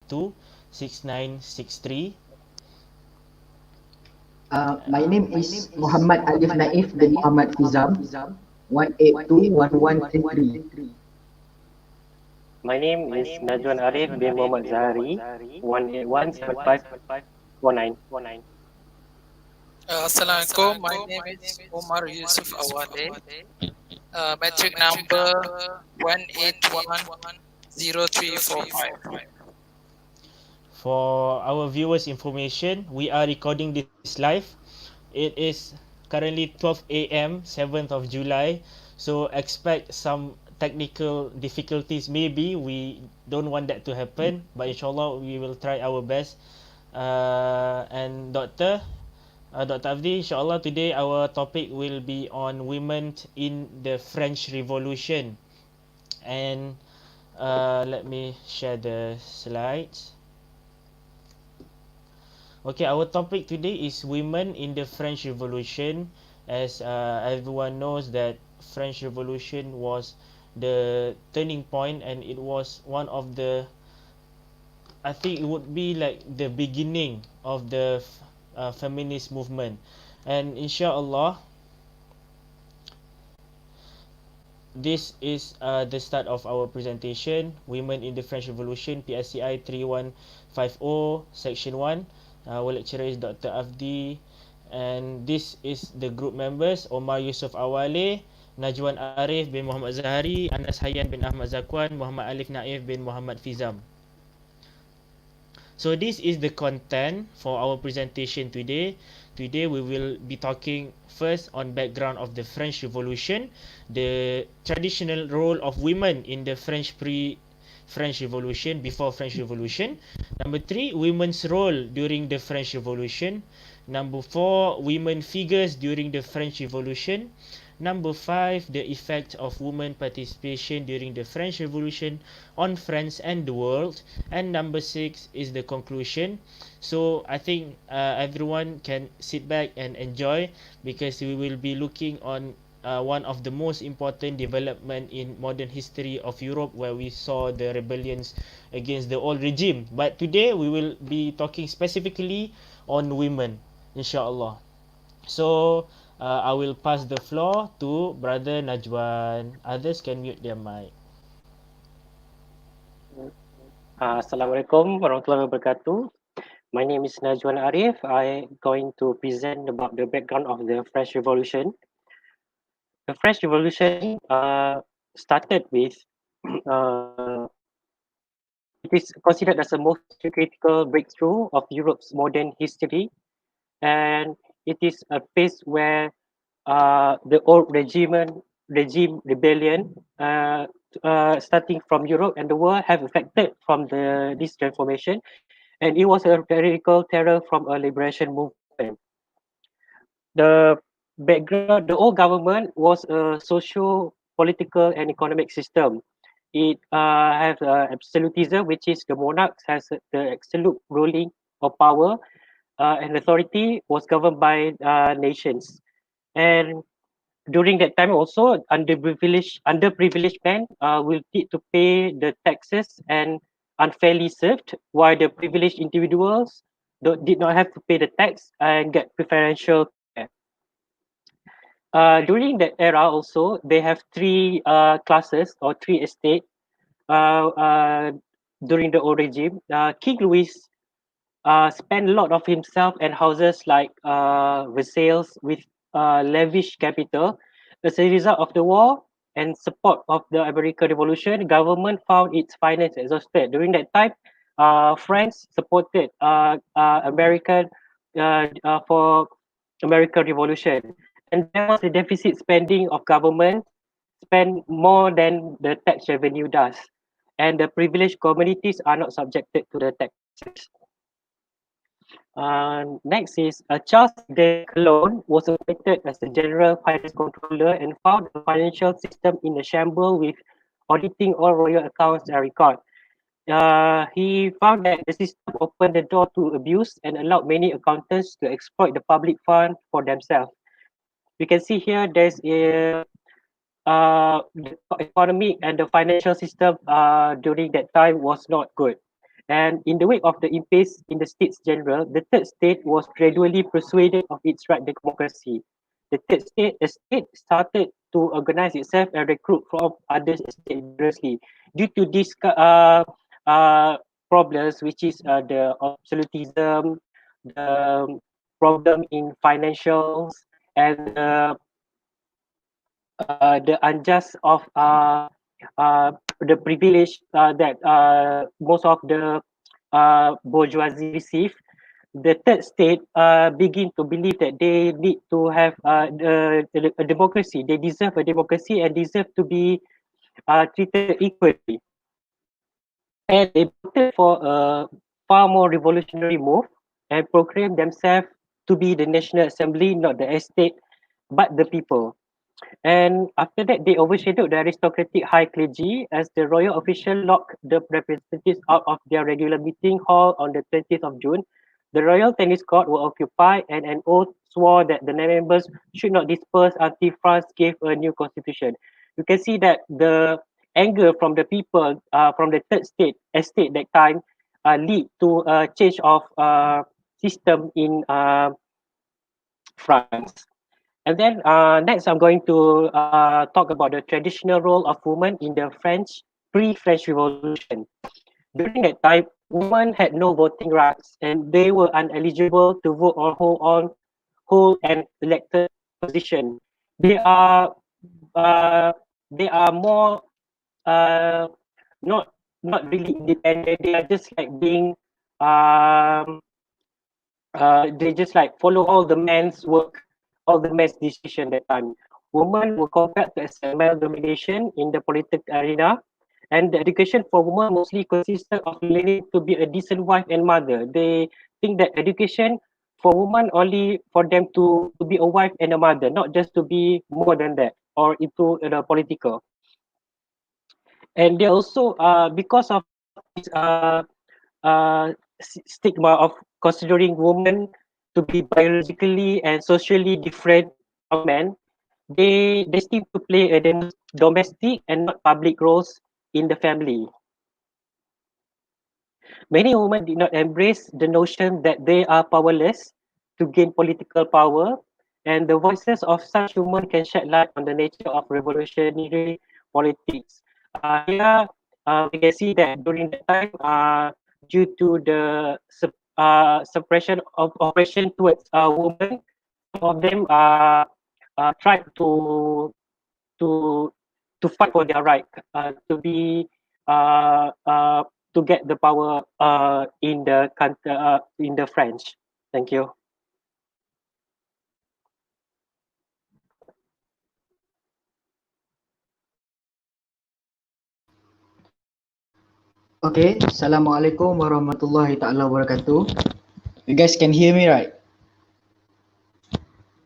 081826963. My name is Muhammad Aliff Naif bin Muhammad Fizam, 1821133. My name is Najwan Arief bin Mohd Zahari, 1817519. Assalamualaikum. My name is Omar Yusuf Awale. Metric number 1810345. For our viewers' information, we are recording this live. It is currently 12 a.m., 7th of July. So expect some technical difficulties. Maybe we don't want that to happen, but inshallah we will try our best. And Dr. Avdi, inshallah today our topic will be on women in the French Revolution. And let me share the slides. Okay, our topic today is women in the French Revolution. As everyone knows that French Revolution was the turning point, and it was one of the, I think it would be like the beginning of the feminist movement. And inshallah, this is the start of our presentation, Women in the French Revolution, Psci 3150, Section 1. Our lecturer is Dr. Avdi, and this is the group members: Omar Yusuf Awale, Najwan Arief bin Muhammad Zahari, Anas Hayyan bin Ahmad Zakuan, Muhammad Aliff Naif bin Muhammad Fizam. So this is the content for our presentation today. Today we will be talking first on background of the French Revolution, the traditional role of women in the French Revolution, before French Revolution. Number 3, women's role during the French Revolution. Number 4, women figures during the French Revolution. Number 5, the effect of women participation during the French Revolution on France and the world. And number 6 is the conclusion. So I think everyone can sit back and enjoy, because we will be looking on one of the most important development in modern history of Europe, where we saw the rebellions against the old regime. But today we will be talking specifically on women, inshallah. So I will pass the floor to Brother Najwan. Others can mute their mic. Assalamualaikum warahmatullahi wabarakatuh. My name is Najwan Arief. I'm going to present about the background of the French Revolution. The French Revolution started with, uh, it is considered as the most critical breakthrough of Europe's modern history, and it is a phase where the old regime rebellion starting from Europe and the world have affected from this transformation, and it was a radical terror from a liberation movement. The background, the old government was a socio political and economic system. It has absolutism, which is the monarch has the absolute ruling of power, and authority was governed by nations. And during that time also, underprivileged men will need to pay the taxes and unfairly served, while the privileged individuals did not have to pay the tax and get preferential care. During that era also, they have three classes or three estates uh, uh, during the old regime. King Louis spent a lot of himself and houses like Versailles with lavish capital. As a result of the war and support of the American Revolution, government found its finance exhausted. During that time, France supported American for American Revolution, and there was a deficit spending of government spend more than the tax revenue does, and the privileged communities are not subjected to the taxes. Next is Charles de Calonne was appointed as the general finance controller and found the financial system in a shambles with auditing all royal accounts and record. He found that the system opened the door to abuse and allowed many accountants to exploit the public fund for themselves. We can see here there's a the economic and the financial system during that time was not good. And in the wake of the impasse in the States General, the third state was gradually persuaded of its right to democracy. The state started to organize itself and recruit from other states vigorously. Due to these problems, which is the absolutism, the problem in financials, and the unjust of the privilege that most of the bourgeoisie receive, the third state begin to believe that they need to have a democracy. They deserve a democracy and deserve to be treated equally. And they voted for a far more revolutionary move and proclaimed themselves to be the National Assembly, not the estate, but the people. And after that, they overshadowed the aristocratic high clergy as the royal official locked the representatives out of their regular meeting hall on the 20th of June. The royal tennis court were occupied, and an oath swore that the members should not disperse until France gave a new constitution. You can see that the anger from the people from the third estate that time lead to a change of system in France. And then next, I'm going to talk about the traditional role of women in the pre-French Revolution. During that time, women had no voting rights and they were ineligible to vote or hold an elected position. They are uh, they are more uh, not not really independent. They are just like being they just like follow all the men's work, all the men's decision that time. Women were compelled to accept male domination in the political arena, and the education for women mostly consisted of learning to be a decent wife and mother. They think that education for women only for them to be a wife and a mother, not just to be more than that or into the political. And they also, because of this stigma of considering women to be biologically and socially different from men, they seem to play a domestic and not public roles in the family. Many women did not embrace the notion that they are powerless to gain political power, and the voices of such women can shed light on the nature of revolutionary politics. Here, we can see that during the time, due to the suppression of oppression towards women, some of them tried to to fight for their right to be uh, uh, to get the power in the country in the French. Thank you. Okay, Assalamualaikum warahmatullahi ta'ala wabarakatuh. You guys can hear me, right?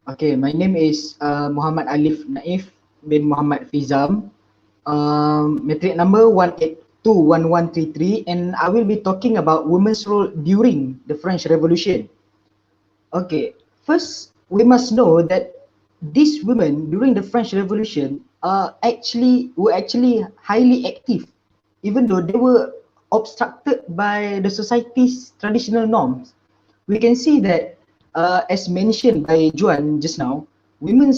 Okay, my name is Muhammad Aliff Naif bin Muhammad Fizam. Metric number 1821133, and I will be talking about women's role during the French Revolution. Okay, first we must know that these women during the French Revolution were actually highly active, even though they were obstructed by the society's traditional norms. We can see that, as mentioned by Juan just now, women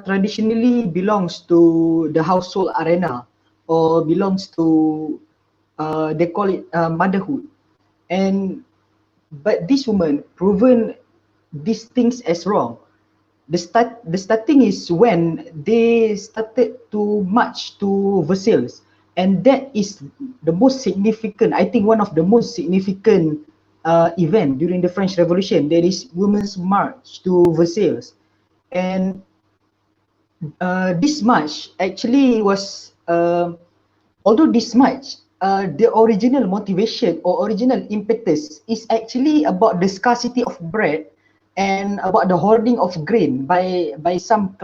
traditionally belongs to the household arena, or belongs to they call it motherhood, and but this woman proven these things as wrong. The starting is when they started to march to Versailles, and that is the most significant, I think one of the most significant event during the French Revolution. There is women's march to Versailles, and this march actually was although this much, the original motivation or original impetus is actually about the scarcity of bread and about the hoarding of grain by some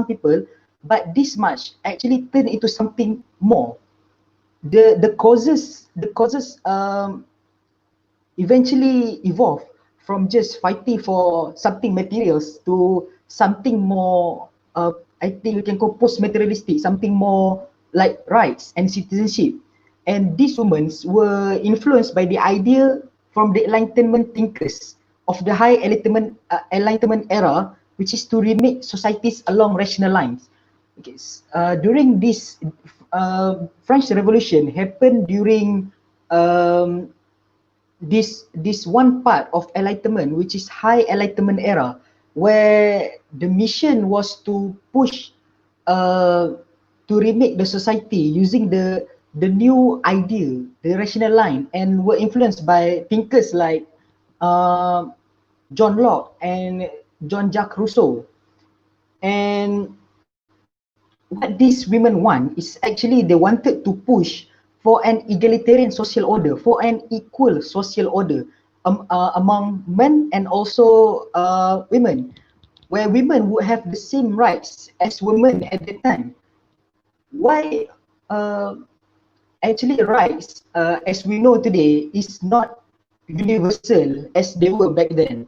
people, but this much actually turned into something more. The causes eventually evolve from just fighting for something materials to something more, I think we can call post-materialistic, something more like rights and citizenship. and these women were influenced by the idea from the Enlightenment thinkers of the high Enlightenment era, which is to remake societies along rational lines. Okay, during this French Revolution happened during um, this one part of Enlightenment, which is high Enlightenment era, where the mission was to push to remake the society using the new idea, the rational line, and were influenced by thinkers like uh, John Locke and John Jacques Rousseau. And what these women want is actually they wanted to push for an egalitarian social order, for an equal social order among men and also women, where women would have the same rights as women at the time. Why actually rights, as we know today, is not universal as they were back then.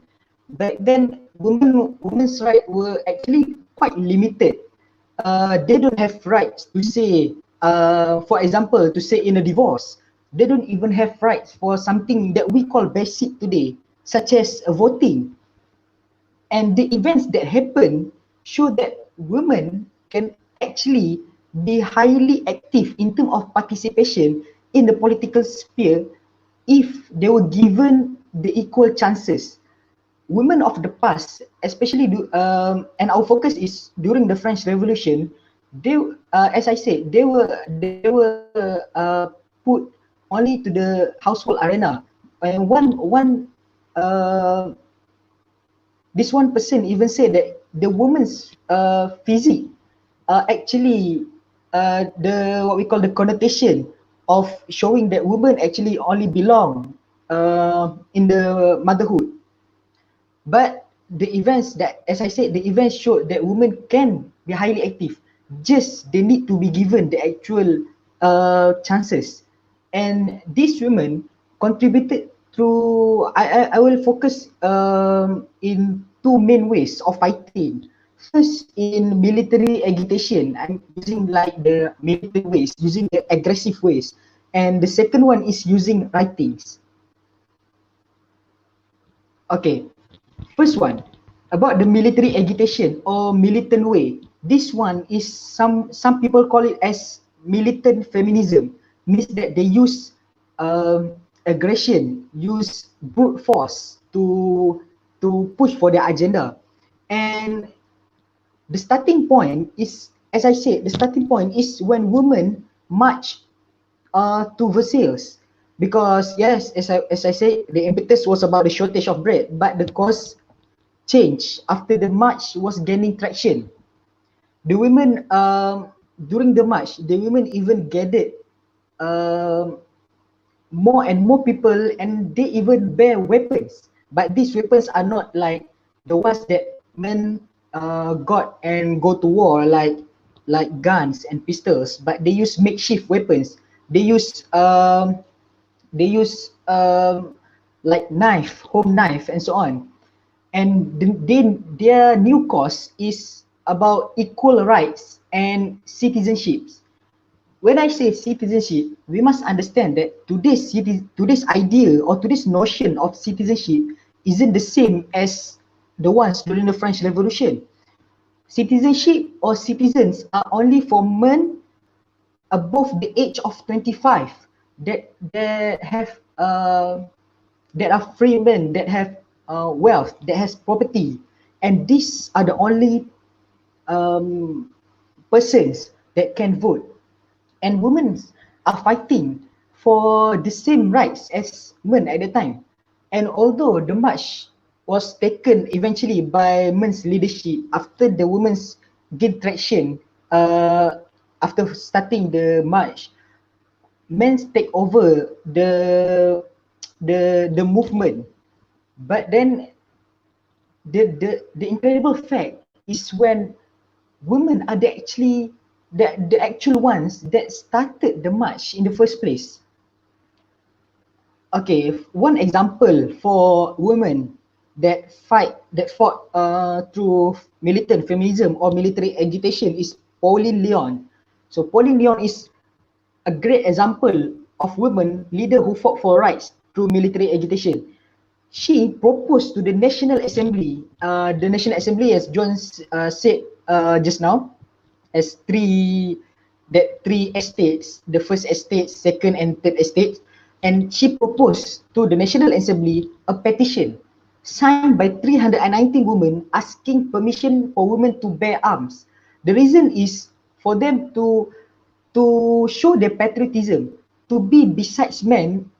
Back then, women's rights were actually quite limited. They don't have rights to say, for example, to say in a divorce. They don't even have rights for something that we call basic today, such as voting. And the events that happen show that women can actually be highly active in terms of participation in the political sphere if they were given the equal chances. Women of the past, especially and our focus is during the French Revolution, they, as I said, they were put only to the household arena. And this one person even said that the woman's physique actually the what we call the connotation of showing that women actually only belong in the motherhood. But the events that, as I said, the events showed that women can be highly active. Just they need to be given the actual chances. And these women contributed through, I will focus in two main ways of fighting. First, in military agitation, I'm using like the military ways, using the aggressive ways. And the second one is using writings. Okay, first one, about the military agitation or militant way. This one is some people call it as militant feminism. Means that they use aggression, use brute force to push for their agenda. And the starting point is, as I said, the starting point is when women march to Versailles. Because yes, as I said, the impetus was about the shortage of bread, but the cause changed after the march was gaining traction. The women, during the march, the women even gathered um, more and more people, and they even bear weapons. But these weapons are not like the ones that men got and go to war, like guns and pistols. But they use makeshift weapons. They use like knife, home knife, and so on. And their new cause is about equal rights and citizenships. When I say citizenship, we must understand that today's idea or today's notion of citizenship isn't the same as the ones during the French Revolution. Citizenship or citizens are only for men above the age of 25 that have that are free men, that have wealth, that has property, and these are the only persons that can vote. And women are fighting for the same rights as men at the time. And although the march was taken eventually by men's leadership after the women's gained traction, after starting the march, men take over the movement. But then the incredible fact is when women are the actual ones that started the march in the first place. Okay, one example for women that fought through militant feminism or military agitation is Pauline Leon. So Pauline Leon is a great example of women leader who fought for rights through military agitation. She proposed to the National Assembly. The National Assembly, as John said just now, as three estates, the first estate, second and third estate, and she proposed to the National Assembly a petition signed by 390 women asking permission for women to bear arms. The reason is for them to show their patriotism, to be besides men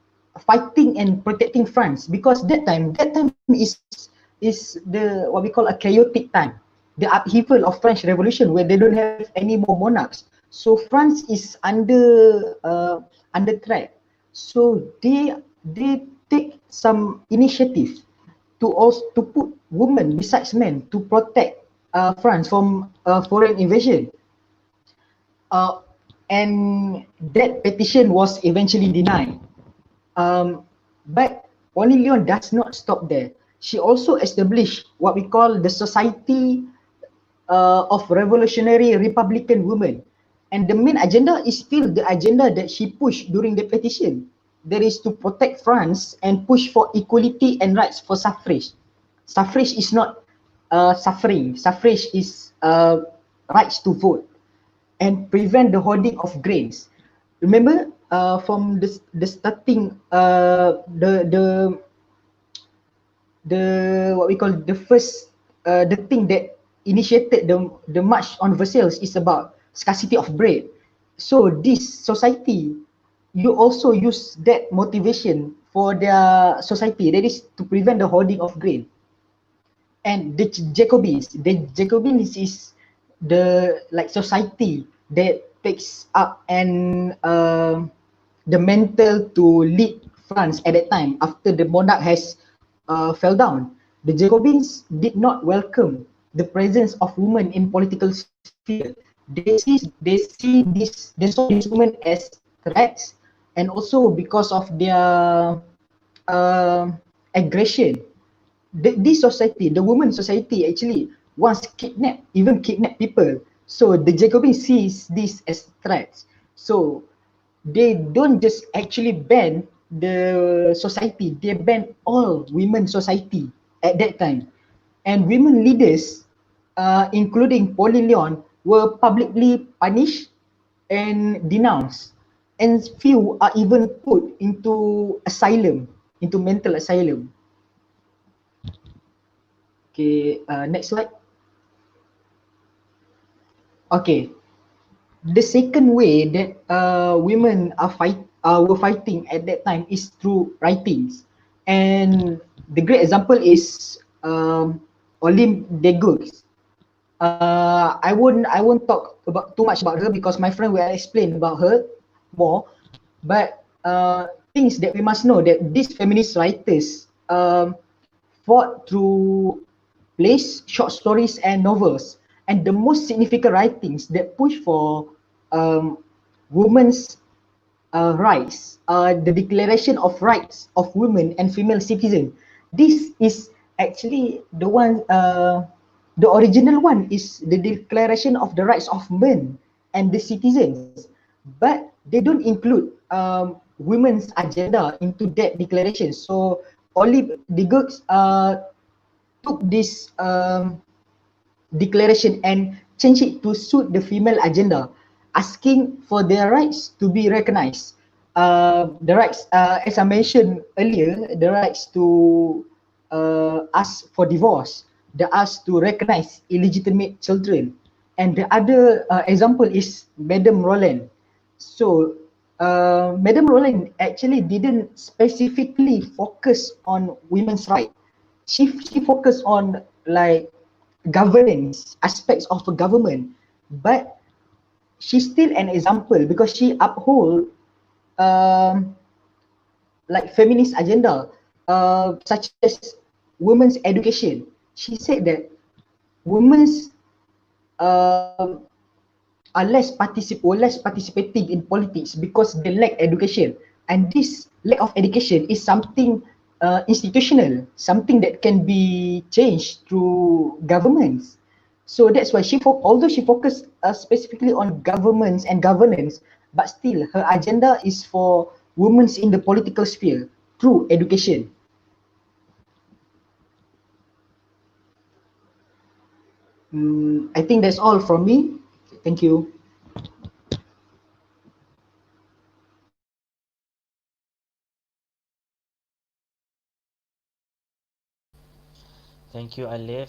fighting and protecting France, because that time is the what we call a chaotic time, the upheaval of French Revolution, where they don't have any more monarchs. So France is under threat. So they take some initiative to also to put women besides men to protect France from foreign invasion. And that petition was eventually denied. But Polly Leon does not stop there. She also established what we call the Society of Revolutionary Republican Women. And the main agenda is still the agenda that she pushed during the petition. That is to protect France and push for equality and rights for suffrage. Suffrage is not suffering. Suffrage is rights to vote and prevent the hoarding of grains. Remember, from the starting, the what we call the first the thing that initiated the march on Versailles is about scarcity of bread. So this society, you also use that motivation for their society, that is to prevent the hoarding of grain. And the Jacobins is the like society that takes up and the mental to lead France at that time after the monarch has fell down. The Jacobins did not welcome the presence of women in political sphere. They saw these women as threats, and also because of their aggression. This society, the women society, actually once kidnap people. So the Jacobins sees this as threats. So they don't just actually ban the society, they ban all women society at that time. And women leaders, including Polly Leon, were publicly punished and denounced. And few are even put into asylum, into mental asylum. Okay, next slide. Okay, the second way that women were fighting at that time is through writings, and the great example is Olympe de Gouges. I won't talk about too much about her because my friend will explain about her more. But things that we must know, that these feminist writers fought through plays, short stories, and novels. And the most significant writings that push for women's rights, the Declaration of Rights of Women and Female Citizens. This is actually the one, the original one is the Declaration of the Rights of Men and the Citizens. But they don't include women's agenda into that declaration. So Olympe de Gouges took this declaration and changed it to suit the female agenda, asking for their rights to be recognized. The rights, as I mentioned earlier, the rights to ask for divorce, the ask to recognize illegitimate children. And the other example is Madame Roland. So Madame Roland actually didn't specifically focus on women's rights. She focused on like governance, aspects of a government, but she's still an example because she uphold like feminist agenda, such as women's education. She said that women's are less participating in politics because they lack education, and this lack of education is something institutional, something that can be changed through governments. So that's why although she focused specifically on governments and governance, but still her agenda is for women in the political sphere through education. I think that's all from me. Thank you. Thank you, Aliff.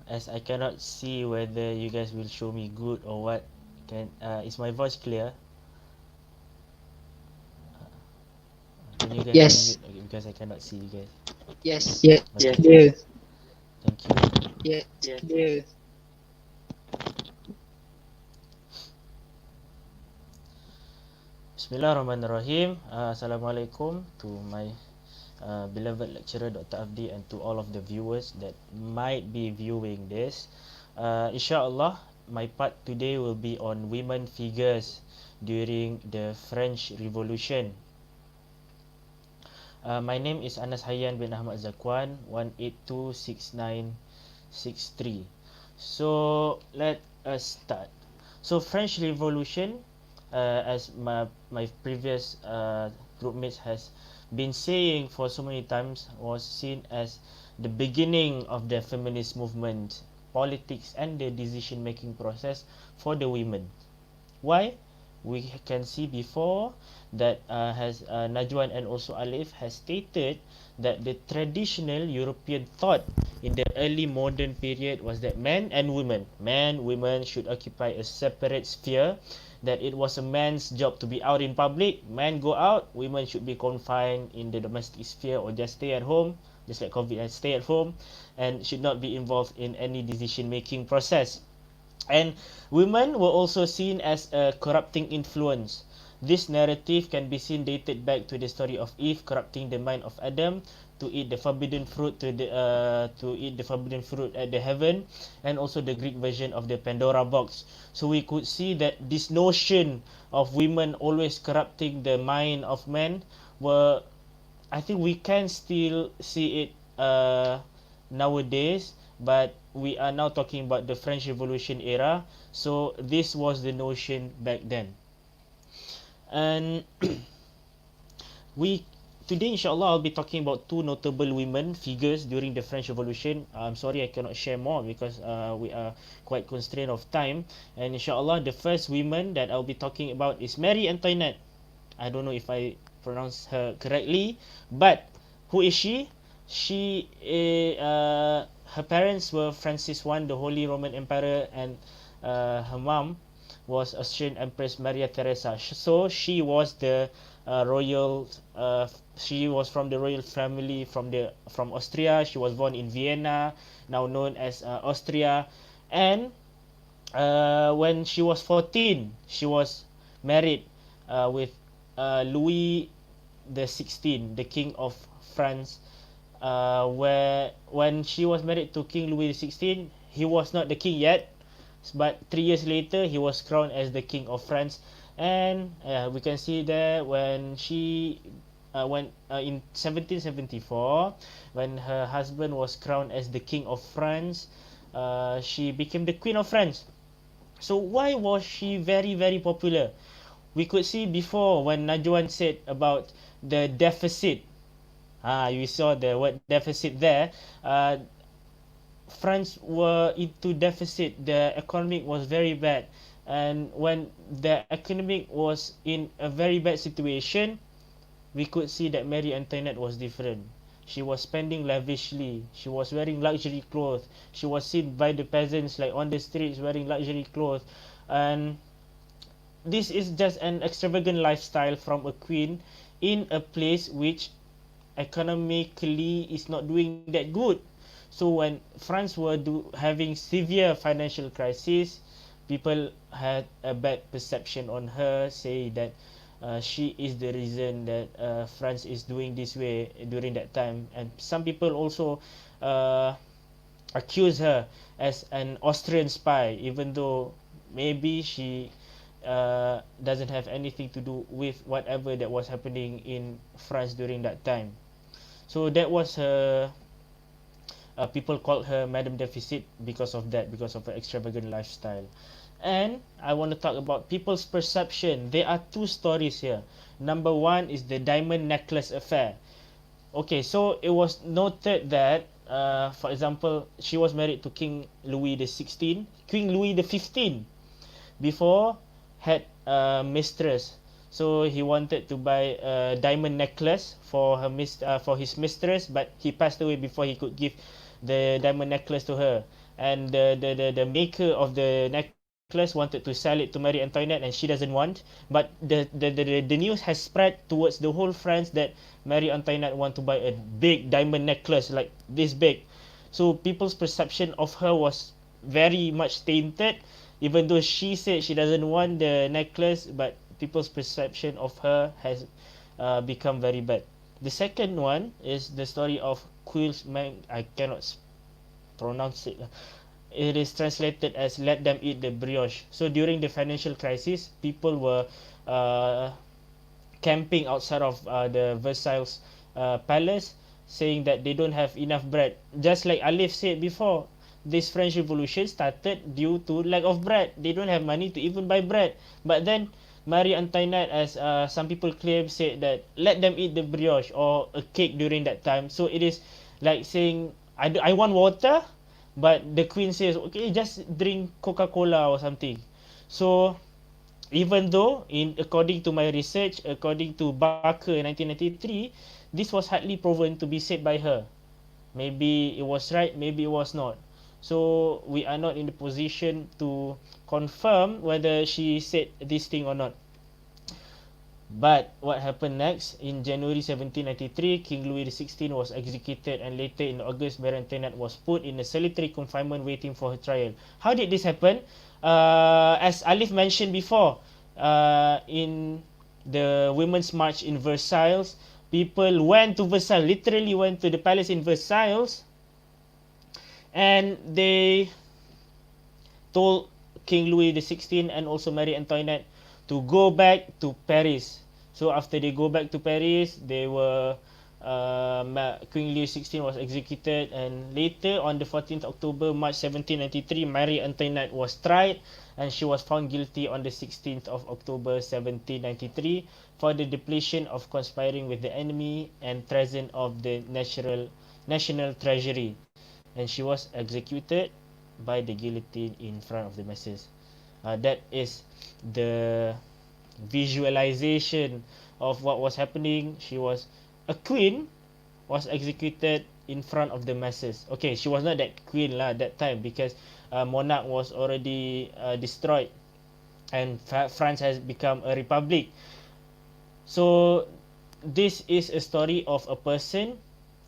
As I cannot see whether you guys will show me good or what, is my voice clear? Can you guys Yes. unmute? Okay, because I cannot see you guys. Yes. Yes, Okay, Clear. thank you. Yes. Clear. Bismillahirrahmanirrahim. Assalamualaikum to my beloved lecturer Dr. Avdi and to all of the viewers that might be viewing this. Inshallah, my part today will be on women figures during the French Revolution. My name is Anas Hayyan bin Ahmad Zakuan, 1826963. So let us start. So French Revolution, as my previous groupmates has been saying for so many times, was seen as the beginning of the feminist movement, politics and the decision making process for the women. Why? We can see before that has Najwan and also Aliff has stated that the traditional European thought in the early modern period was that women should occupy a separate sphere, that it was a man's job to be out in public. Men go out, women should be confined in the domestic sphere or just stay at home, just like COVID and stay at home, and should not be involved in any decision making process. And women were also seen as a corrupting influence. This narrative can be seen dated back to the story of Eve corrupting the mind of Adam to eat the forbidden fruit at the heaven, and also the Greek version of the Pandora box. So we could see that this notion of women always corrupting the mind of men were, I think we can still see it nowadays, but we are now talking about the French Revolution era. So this was the notion back then. And we today inshallah I'll be talking about two notable women figures during the French Revolution. I'm sorry I cannot share more because we are quite constrained of time. And inshallah the first woman that I'll be talking about is Marie Antoinette. I don't know if I pronounce her correctly, but who is she? Her parents were Francis I, the Holy Roman Emperor, and her mom was Austrian Empress Maria Theresa. So she was the royal. She was from the royal family from Austria. She was born in Vienna, now known as Austria, and when she was 14, she was married with Louis the 16th, the King of France. Where when she was married to King Louis the 16th, he was not the king yet, but 3 years later he was crowned as the King of France. And we can see there when she when in 1774, when her husband was crowned as the King of France, she became the Queen of France. So why was she very popular? We could see before when Najwan said about the deficit. You saw the word deficit there. France were into deficit. The economic was very bad, and when the economic was in a very bad situation, we could see that Marie Antoinette was different. She was spending lavishly. She was wearing luxury clothes. She was seen by the peasants like on the streets wearing luxury clothes, and this is just an extravagant lifestyle from a queen in a place which economically is not doing that good. So when France were having severe financial crisis, people had a bad perception on her, say that she is the reason that France is doing this way during that time. And some people also uh, accuse her as an Austrian spy, even though maybe she doesn't have anything to do with whatever that was happening in France during that time. So that was her. People called her Madame Deficit because of that, because of her extravagant lifestyle. And I want to talk about people's perception. There are two stories here. Number one is the diamond necklace affair. Okay, so it was noted that, for example, she was married to King Louis the 16th, King Louis the 15th before had a mistress. So he wanted to buy a diamond necklace for for his mistress, but he passed away before he could give the diamond necklace to her. And the maker of the necklace wanted to sell it to Marie Antoinette, and she doesn't want. But the news has spread towards the whole France that Marie Antoinette want to buy a big diamond necklace like this big. So people's perception of her was very much tainted, even though she said she doesn't want the necklace, but people's perception of her has become very bad. The second one is the story of Quills Man. I cannot pronounce it. It is translated as "let them eat the brioche." So during the financial crisis, people were uh, camping outside of the Versailles palace, saying that they don't have enough bread. Just like Aliff said before, this French Revolution started due to lack of bread. They don't have money to even buy bread. But then Marie Antoinette, as some people claim, said that let them eat the brioche or a cake during that time. So it is like saying, I want water, but the queen says, okay, just drink Coca-Cola or something. So even though, according to my research, according to Barker 1993, this was hardly proven to be said by her. Maybe it was right, maybe it was not. So we are not in the position to confirm whether she said this thing or not. But what happened next? In January 1793, King Louis XVI was executed, and later in August, Marie Antoinette was put in a solitary confinement waiting for her trial. How did this happen? As Aliff mentioned before, in the Women's March in Versailles, people went to Versailles, literally went to the palace in Versailles, and they told King Louis XVI and also Marie Antoinette to go back to Paris. So after they go back to Paris, they were King Louis XVI was executed, and later on the 14th October, March 1793, Marie Antoinette was tried, and she was found guilty on the 16th of October 1793 for the depletion of conspiring with the enemy and treason of the national treasury, and she was executed by the guillotine in front of the masses. That is the visualization of what was happening. A queen was executed in front of the masses. Okay, she was not that queen lah that time, because monarch was already destroyed, and France has become a republic. So this is a story of a person,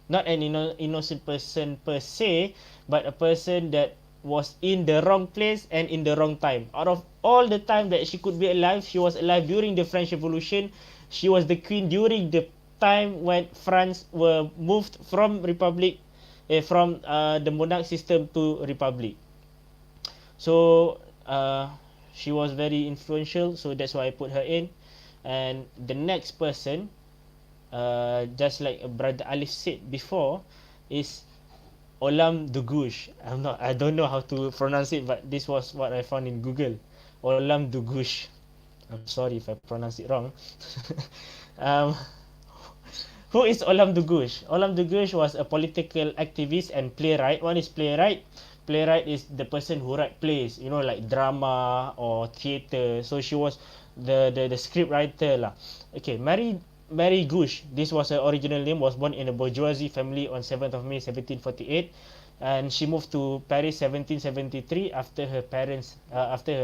not an innocent person per se, but a person that was in the wrong place and in the wrong time. Out of all the time that she could be alive, she was alive during the French Revolution. She was the queen during the time when France were moved from the monarch system to republic. So she was very influential, so that's why I put her in. And the next person, just like Brother Aliff said before, is Olam de Gouche. I don't know how to pronounce it, but this was what I found in Google. Olam de Gouche. I'm sorry if I pronounce it wrong. um, who is Olam de Gouche? Olam de Gouche was a political activist and playwright. One is playwright. Playwright is the person who write plays, like drama or theatre. So she was the script writer lah. Okay, Mary Gouche, this was her original name, was born in a bourgeoisie family on 7th of May 1748, and she moved to Paris 1773 after her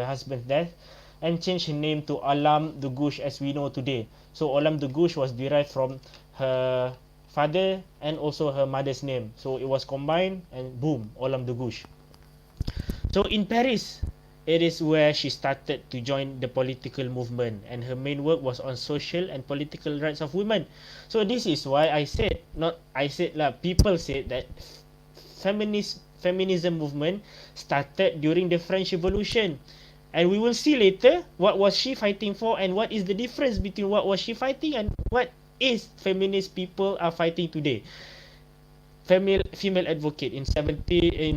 husband's death, and changed her name to Olam de Gouche as we know today. So Olam de Gouche was derived from her father and also her mother's name. So it was combined, and boom, Olam de Gouche. So in Paris, it is where she started to join the political movement, and her main work was on social and political rights of women. So this is why people said that feminism movement started during the French Revolution. And we will see later what was she fighting for, and what is the difference between what was she fighting and what is feminist people are fighting today. Female advocate in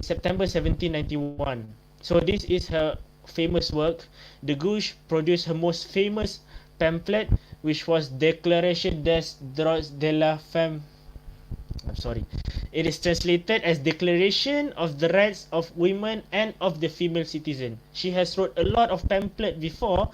September 1791. So this is her famous work, the Gush produced her most famous pamphlet, which was Declaration des Droits de la Femme. I'm sorry. It is translated as Declaration of the Rights of Women and of the Female Citizen. She has wrote a lot of pamphlet before,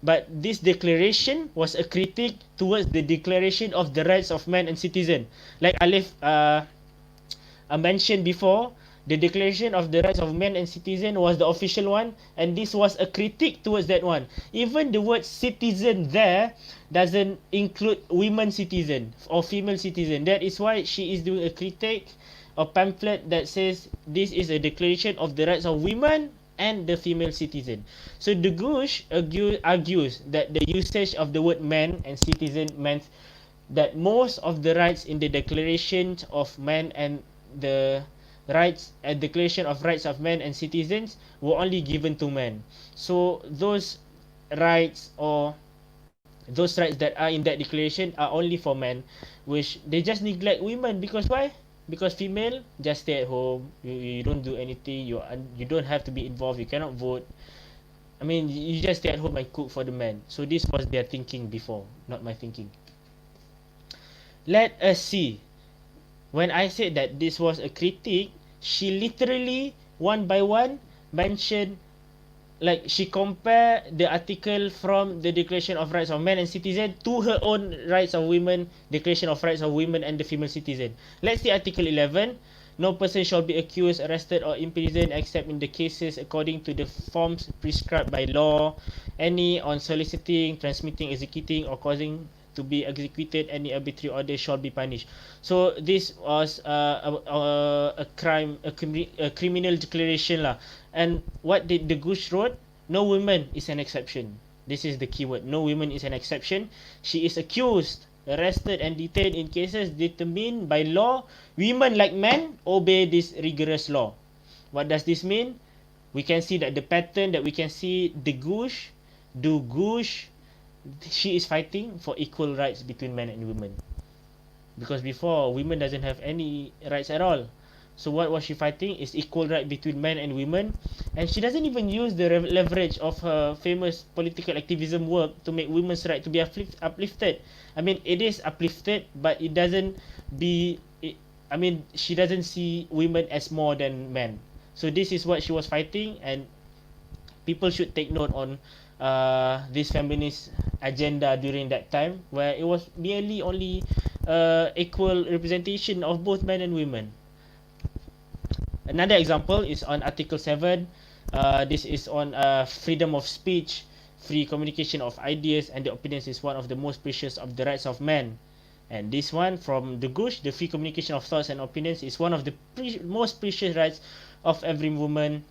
but this declaration was a critique towards the Declaration of the Rights of Man and Citizen. Like Aliff I mentioned before, the Declaration of the Rights of Man and Citizen was the official one, and this was a critique towards that one. Even the word citizen there doesn't include women citizen or female citizen. That is why she is doing a critique, a pamphlet that says this is a declaration of the rights of women and the female citizen. So the Gush argues that the usage of the word man and citizen meant that most of the rights in the Declaration of Man and the rights and Declaration of Rights of Men and Citizens were only given to men. So those rights or those rights that are in that declaration are only for men, which they just neglect women. Because why? Because female just stay at home, you don't do anything, you don't have to be involved, you cannot vote. I mean, you just stay at home and cook for the men. So this was their thinking before, not my thinking. Let us see. When I said that this was a critique, she literally one by one mentioned, like she compared the article from the Declaration of Rights of Men and Citizen to her own Rights of Women, Declaration of Rights of Women and the Female Citizen. Let's see Article 11. No person shall be accused, arrested or imprisoned except in the cases according to the forms prescribed by law. Any on soliciting, transmitting, executing or causing to be executed any arbitrary order shall be punished. So this was a crime, a criminal declaration lah. And what did the Gush wrote? No woman is an exception. This is the keyword. No woman is an exception. She is accused, arrested and detained in cases determined by law. Women like men obey this rigorous law. What does this mean? We can see that the pattern that we can see the Gush, do Gush, she is fighting for equal rights between men and women. Because before, women doesn't have any rights at all. So what was she fighting is equal right between men and women. And she doesn't even use the leverage of her famous political activism work to make women's right to be uplifted. I mean, it is uplifted, but it doesn't be... I mean, she doesn't see women as more than men. So this is what she was fighting, and people should take note on this feminist agenda during that time, where it was merely only equal representation of both men and women. Another example is on Article 7. This is on freedom of speech, free communication of ideas and the opinions is one of the most precious of the rights of man. And this one from the Gush, the free communication of thoughts and opinions is one of the most precious rights of every woman,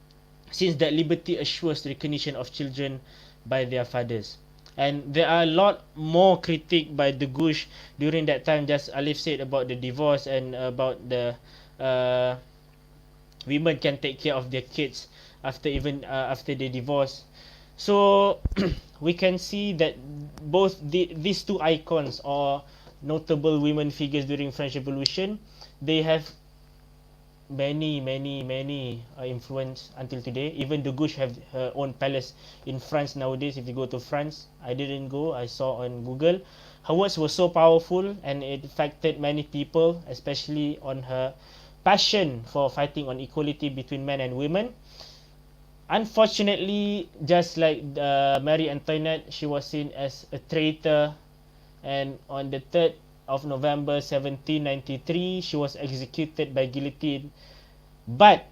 since that liberty assures recognition of children by their fathers. And there are a lot more critique by the Gush during that time, just Aliff said about the divorce and about the women can take care of their kids after after they divorce. So we can see that both these two icons or notable women figures during French Revolution, they have many influence until today. Even the Gush have her own palace in France nowadays. If you go to France, I didn't go, I saw on Google. Her words were so powerful and it affected many people, especially on her passion for fighting on equality between men and women. Unfortunately, just like Marie Antoinette, she was seen as a traitor, and on the 3rd of November 1793, she was executed by guillotine. But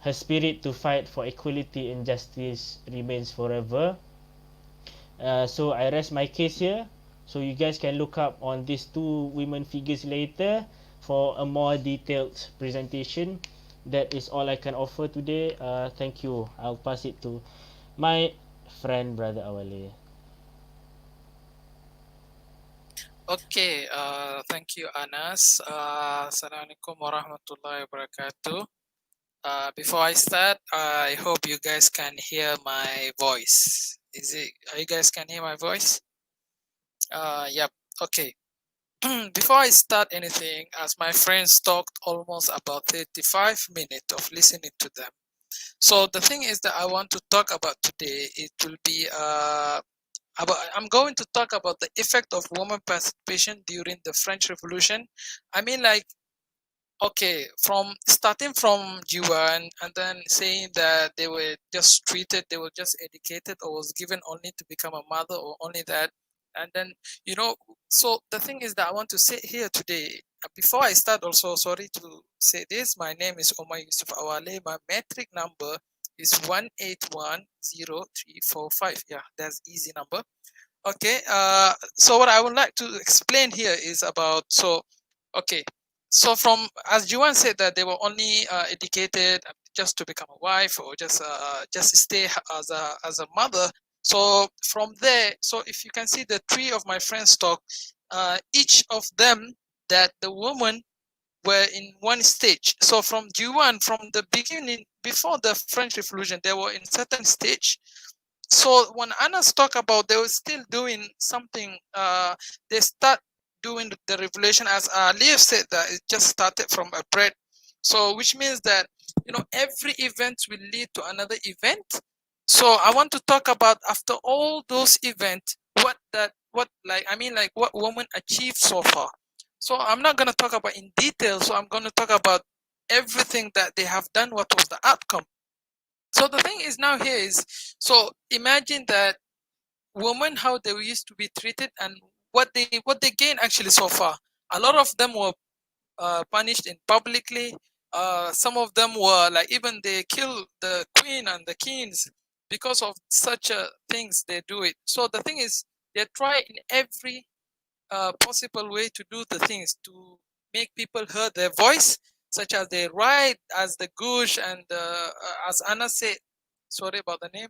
her spirit to fight for equality and justice remains forever. So I rest my case here. So you guys can look up on these two women figures later for a more detailed presentation. That is all I can offer today. Thank you. I'll pass it to my friend, Brother Awale. Okay, thank you, Anas. Assalamualaikum warahmatullahi wabarakatuh. Before I start, I hope you guys can hear my voice. Are you guys can hear my voice? Yep. Okay. Before I start anything, as my friends talked almost about 35 minutes of listening to them, So the thing is that I want to talk about today, it will be I'm going to talk about the effect of women participation during the French Revolution. I mean, like, okay, from starting from Juan and then saying that they were just treated, they were just educated or was given only to become a mother or only that. And then, so the thing is that I want to say here today, before I start also, sorry to say this, my name is Omar Yusuf Awale. My metric number is 1810345. Yeah, that's easy number. Okay, so what I would like to explain here is about, okay, so from, as Juan said, that they were only educated just to become a wife or just stay as a mother. So from there, so if you can see the three of my friends talk, each of them, that the women were in one stage. So from Juan, from the beginning, before the French Revolution, they were in certain stage. So when Anas talk about they were still doing something, they start doing the revelation, as Aliff said, that it just started from a bread. So which means that every event will lead to another event. So I want to talk about, after all those events, what women achieved so far. So I'm not gonna talk about in detail. So I'm gonna talk about everything that they have done. What was the outcome? So the thing is now here is, so imagine that women, how they used to be treated and what they gain actually so far. A lot of them were punished in publicly. Some of them were like, even they kill the queen and the kings because of such things they do it. So the thing is, they try in every possible way to do the things to make people hear their voice, such as they write as the Gush and as Anna said, sorry about the name.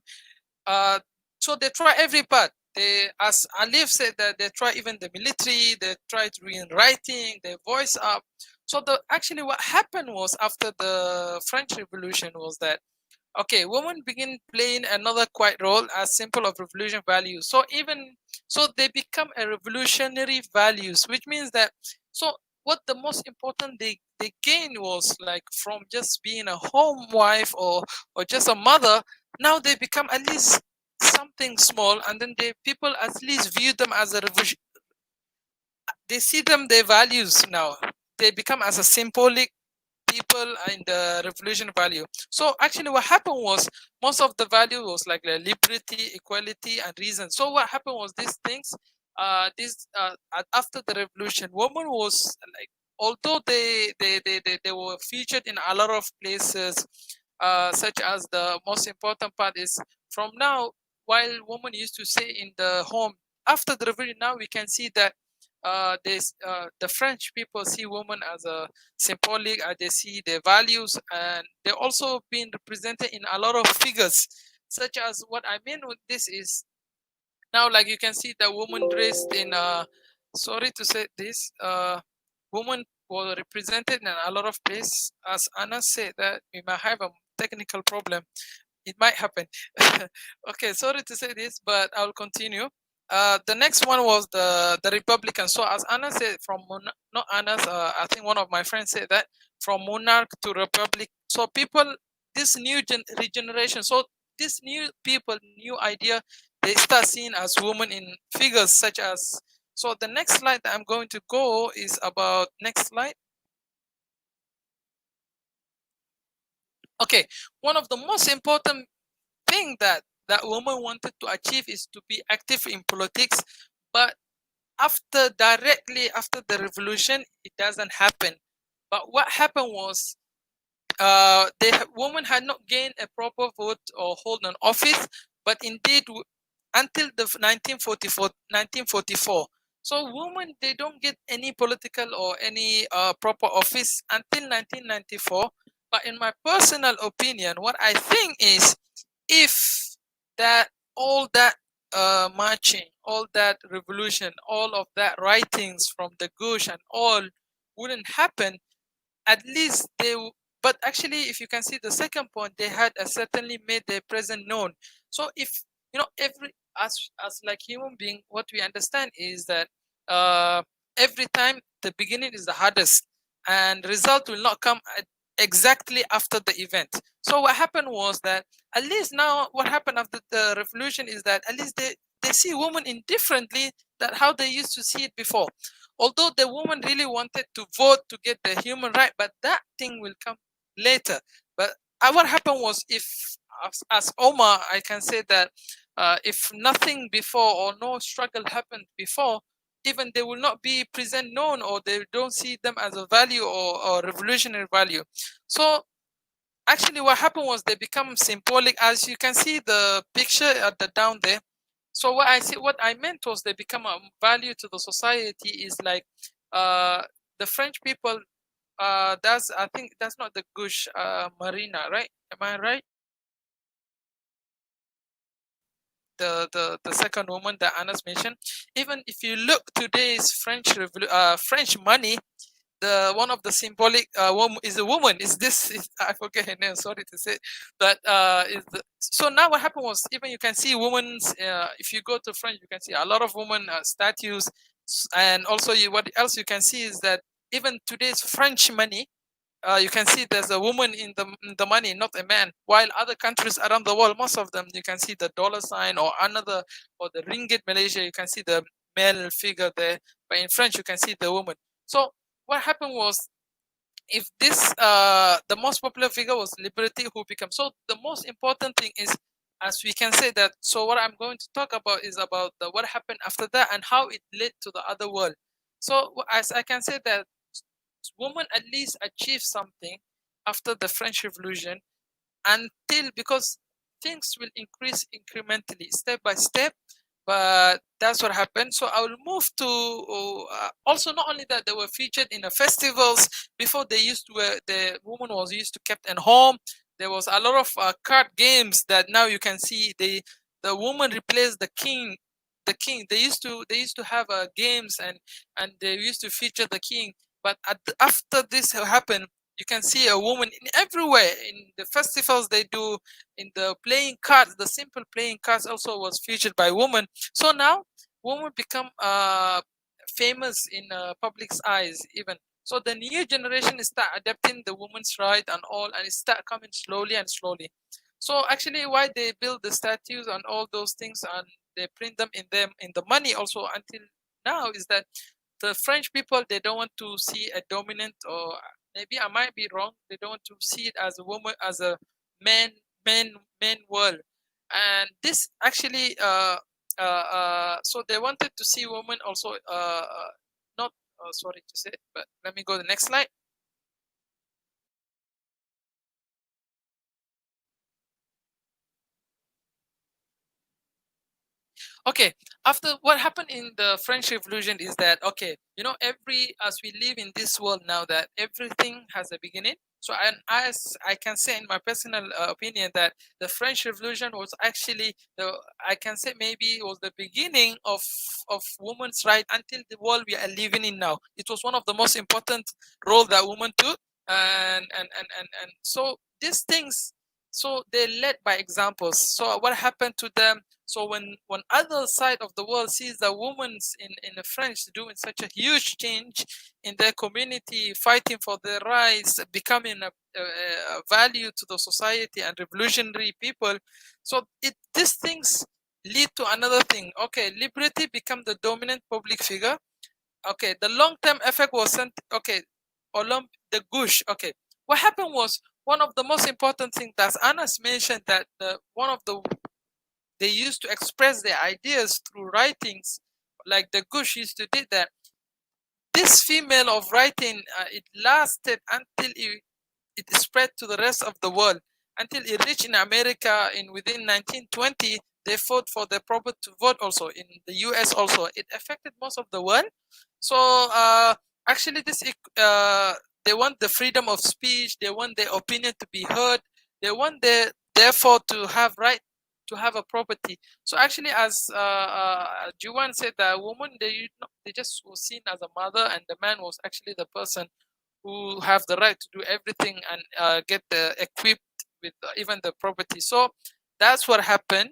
So they try every part. They, as Aliff said, that they try even the military. They try to read writing, their voice up. So the actually what happened was, after the French Revolution, was that, okay, women begin playing another quiet role as symbol of revolution values. So they become a revolutionary values, which means that, so what the most important they gain was, like, from just being a home wife or just a mother, now they become at least something small, and then people at least view them as a revolution. They see them, their values now. They become as a symbolic people in the revolution value. So actually what happened was, most of the value was like the liberty, equality, and reason. So what happened was, these things, after the revolution, women was like, although they were featured in a lot of places, such as the most important part is, from now, while women used to stay in the home, after the revolution, now we can see that the French people see women as a symbolic, they see their values, and they're also being represented in a lot of figures, such as, what I mean with this is, now, like, you can see the woman dressed in sorry to say this, women were represented in a lot of places. As Anna said, that we might have a technical problem, it might happen. Okay, sorry to say this, but I'll continue. The next one was the Republican. So as Anna said, not Anna's, I think one of my friends said that, from monarch to republic. So people, this new regeneration, so this new people, new idea, they start seeing as women in figures such as. So the next slide that I'm going to go is about, next slide. Okay, one of the most important thing that woman wanted to achieve is to be active in politics, but directly after the revolution, it doesn't happen. But what happened was, women had not gained a proper vote or hold an office, but indeed until the 1944. So women, they don't get any political or any proper office until 1994. But in my personal opinion, what I think is, if that all that marching, all that revolution, all of that writings from the Gush and all wouldn't happen, at least but actually, if you can see the second point, they had certainly made their presence known. So if every, as like human being, what we understand is that every time the beginning is the hardest, and result will not come exactly after the event. So what happened was that at least now what happened after the revolution is that at least they see women indifferently that how they used to see it before. Although the woman really wanted to vote to get the human right, but that thing will come later. But what happened was, if as Omar, I can say that if nothing before or no struggle happened before, even they will not be present known, or they don't see them as a value or revolutionary value. So actually what happened was they become symbolic, as you can see the picture at the down there. So what I meant was they become a value to the society is like the French people, that's, I think that's not the Gush Marina, right? Am I right? The second woman that Anas mentioned. Even if you look today's French money, the one of the symbolic woman is a woman. Is this? I forget her name. Sorry to say, but so now what happened was, even you can see women's. If you go to France, you can see a lot of women statues, and also what else you can see is that even today's French money, you can see there's a woman in the money, not a man. While other countries around the world, most of them, you can see the dollar sign or another, or the ringgit. Malaysia, you can see the male figure there, but in French, you can see the woman. So what happened was, if this the most popular figure was Liberty, who became, so the most important thing is, as we can say that, so what I'm going to talk about is about what happened after that and how it led to the other world. So as I can say that women at least achieved something after the French Revolution, until, because things will increase incrementally, step by step, but that's what happened. So I will move to also, not only that, they were featured in the festivals. Before, they used to the woman was used to kept at home. There was a lot of card games that now you can see the woman replaced the king. They used to have games, and they used to feature the king. But after this happened, you can see a woman in everywhere. In the festivals they do, in the playing cards, the simple playing cards also was featured by women. So now women become famous in public's eyes even. So the new generation is start adapting the women's right and all, and it start coming slowly and slowly. So actually why they build the statues and all those things, and they print them in the money also until now, is that the French people, they don't want to see a dominant, or maybe I might be wrong, they don't want to see it as a woman, as a man man world. And this actually so they wanted to see women also not sorry to say, but let me go to the next slide. Okay, after what happened in the French Revolution is that, okay, as we live in this world now, that everything has a beginning. So, and as I can say in my personal opinion, that the French Revolution was actually I can say maybe it was the beginning of women's right until the world we are living in now. It was one of the most important role that women took, and so these things, so they led by examples. So what happened to them? So when other side of the world sees the women in the French doing such a huge change in their community, fighting for their rights, becoming a value to the society and revolutionary people, so these things lead to another thing. Okay, Liberty become the dominant public figure. Okay, the long-term effect was sent. Okay, the Gush. Okay, what happened was, one of the most important things that Anas mentioned, that they used to express their ideas through writings, like the Gush used to do that. This female of writing, it lasted until it spread to the rest of the world, until it reached in America within 1920. They fought for the proper to vote also in the US also. It affected most of the world. So actually they want the freedom of speech. They want their opinion to be heard. They want therefore to have right to have a property. So actually, as Juwan said, the woman, they just were seen as a mother, and the man was actually the person who have the right to do everything and get equipped with even the property. So that's what happened,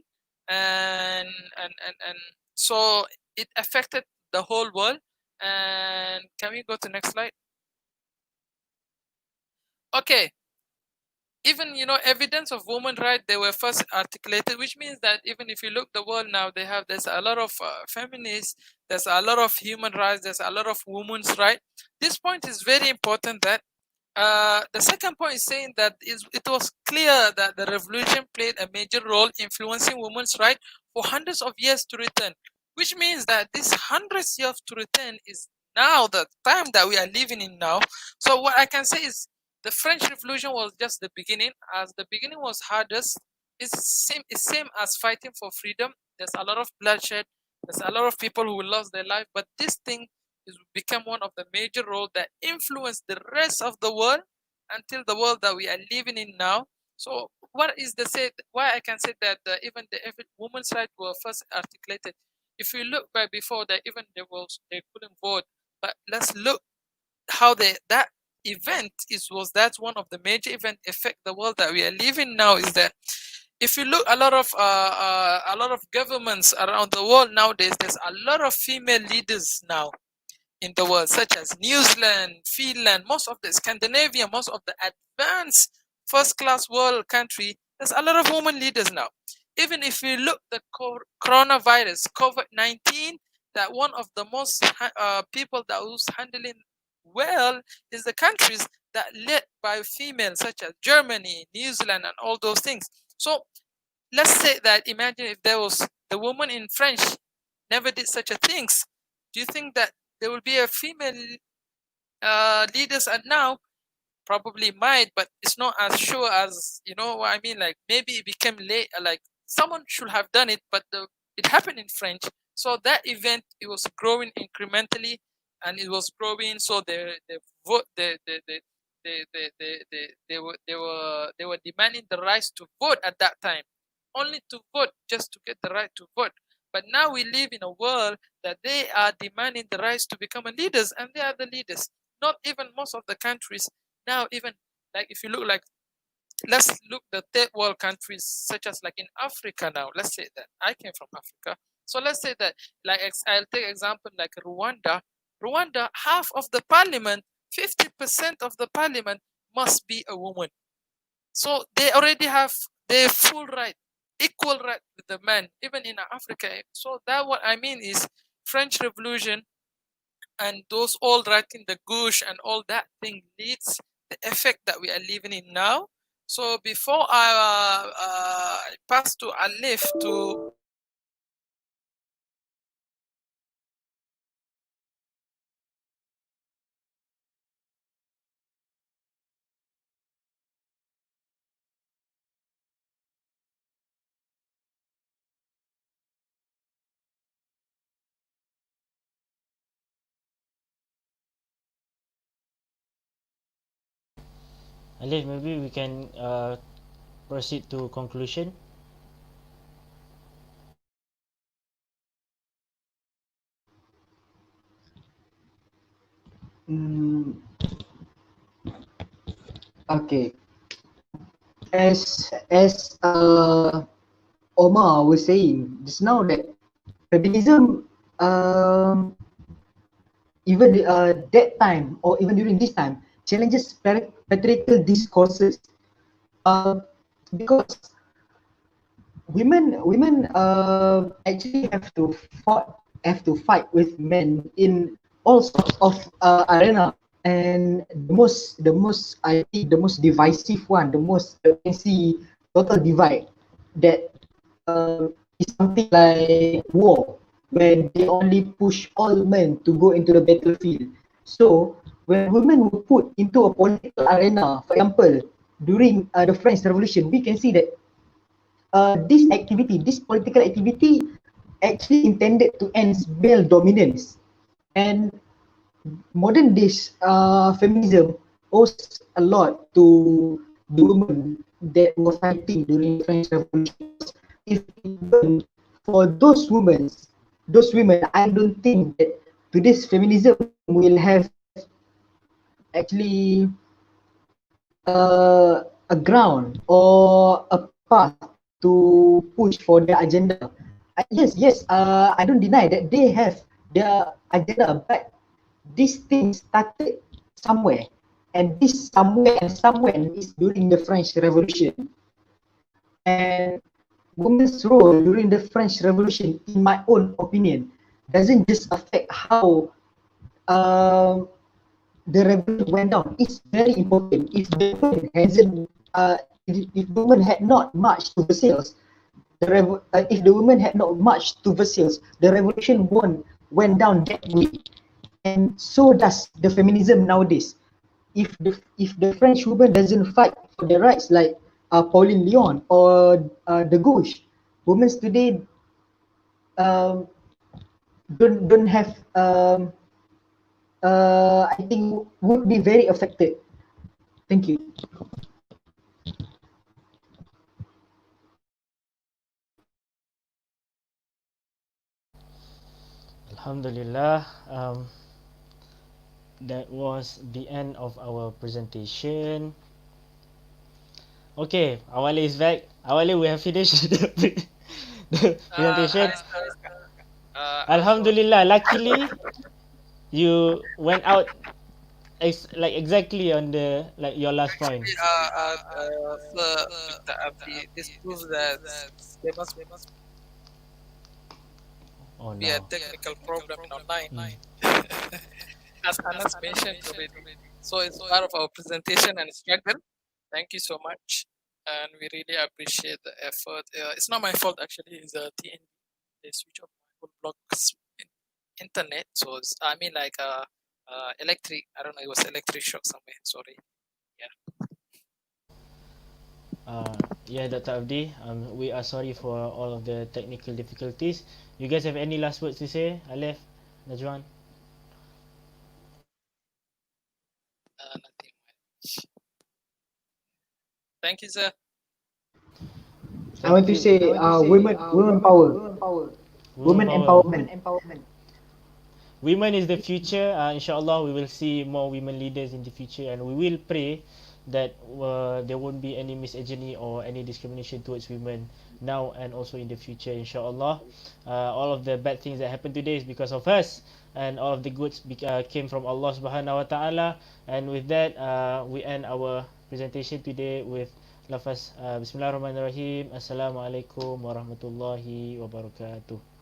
and so it affected the whole world. And can we go to next slide? Okay, even evidence of women right, they were first articulated, which means that even if you look the world now, there's a lot of feminists, there's a lot of human rights, there's a lot of women's right. This point is very important, that the second point is saying that it was clear that the revolution played a major role influencing women's right for hundreds of years to return, which means that this hundreds years to return is now the time that we are living in now. So what I can say is the French Revolution was just the beginning. As the beginning was hardest, it's same as fighting for freedom. There's a lot of bloodshed. There's a lot of people who lost their life, but this thing is become one of the major roles that influence the rest of the world until the world that we are living in now. So what is the say? Why I can say that even the women's rights were first articulated. If you look back before that, even they couldn't vote. But let's look how that event was that's one of the major event affect the world that we are living now. Is that if you look a lot of governments around the world nowadays, there's a lot of female leaders now in the world, such as New Zealand, Finland, most of the Scandinavia, most of the advanced first-class world country, there's a lot of women leaders now. Even if you look the coronavirus, COVID-19, that one of the most people that was handling well is the countries that led by females, such as Germany, New Zealand, and all those things. So let's say that imagine if there was the woman in French never did such a things. Do you think that there will be a female leaders? And now probably might, but it's not as sure as what I mean. Like maybe it became late. Like someone should have done it, but it happened in French. So that event, it was growing incrementally, and it was growing. So they vote. They were demanding the rights to vote at that time, only to vote, just to get the right to vote. But now we live in a world that they are demanding the rights to become a leaders, and they are the leaders. Not even most of the countries now, even like if you look like, let's look the third world countries, such as like in Africa now. Let's say that I came from Africa, so let's say that like I'll take example like Rwanda. Rwanda, half of the parliament, 50% of the parliament must be a woman. So they already have their full right, equal right with the man, even in Africa. So that what I mean is French Revolution and those all writing the Gush and all that thing leads the effect that we are living in now. So before I pass to Aliff to Aliff, maybe we can proceed to conclusion. Okay. As Omar was saying just now, that feminism, even that time or even during this time, challenges patriarchal discourses, because women actually have to fight with men in all sorts of arena. And the most I think the most divisive one, the most can see total divide, that is something like war, when they only push all men to go into the battlefield. So when women were put into a political arena, for example, during the French Revolution, we can see that this political activity actually intended to end male dominance. And modern days feminism owes a lot to the women that were fighting during the French Revolution. If even for those women, I don't think that today's feminism will have actually a ground or a path to push for their agenda. Yes, I don't deny that they have their agenda, but this thing started somewhere, and this somewhere is during the French Revolution. And women's role during the French Revolution, in my own opinion, doesn't just affect how the revolution went down. It's very important. If the woman hasn't, if the woman had not marched to Versailles, if the woman had not marched to Versailles, the revolution went down that way. And so does the feminism nowadays. If the French woman doesn't fight for their rights, like Pauline Lyon or the Gauche, women today don't have I think would be very affected. Thank you. Alhamdulillah. That was the end of our presentation. Okay, Awale is back. Awale, we have finished the presentation. Alhamdulillah. Luckily, you went out like exactly on the your last point. Mr. Avdi, this proves that there must Oh be a no. technical problem in online. As Anas mentioned already. So it's part of our presentation and struggle. Thank you so much. And we really appreciate the effort. It's not my fault actually, it's the TN. They switch off my whole block's internet. So it's, I mean like electric, I don't know, it was electric shock somewhere. Sorry. Yeah, Dr. Avdi, we are sorry for all of the technical difficulties. You guys have any last words to say? Aliff, Najwan? Nothing much. Thank you, sir. I want to say women power, women empowerment. Women is the future. Inshallah, we will see more women leaders in the future, and we will pray that there won't be any misogyny or any discrimination towards women now and also in the future. Inshallah, all of the bad things that happened today is because of us, and all of the goods came from Allah Subhanahu Wa Taala. And with that, we end our presentation today with lafaz Bismillahirrahmanirrahim. Assalamualaikum warahmatullahi wabarakatuh.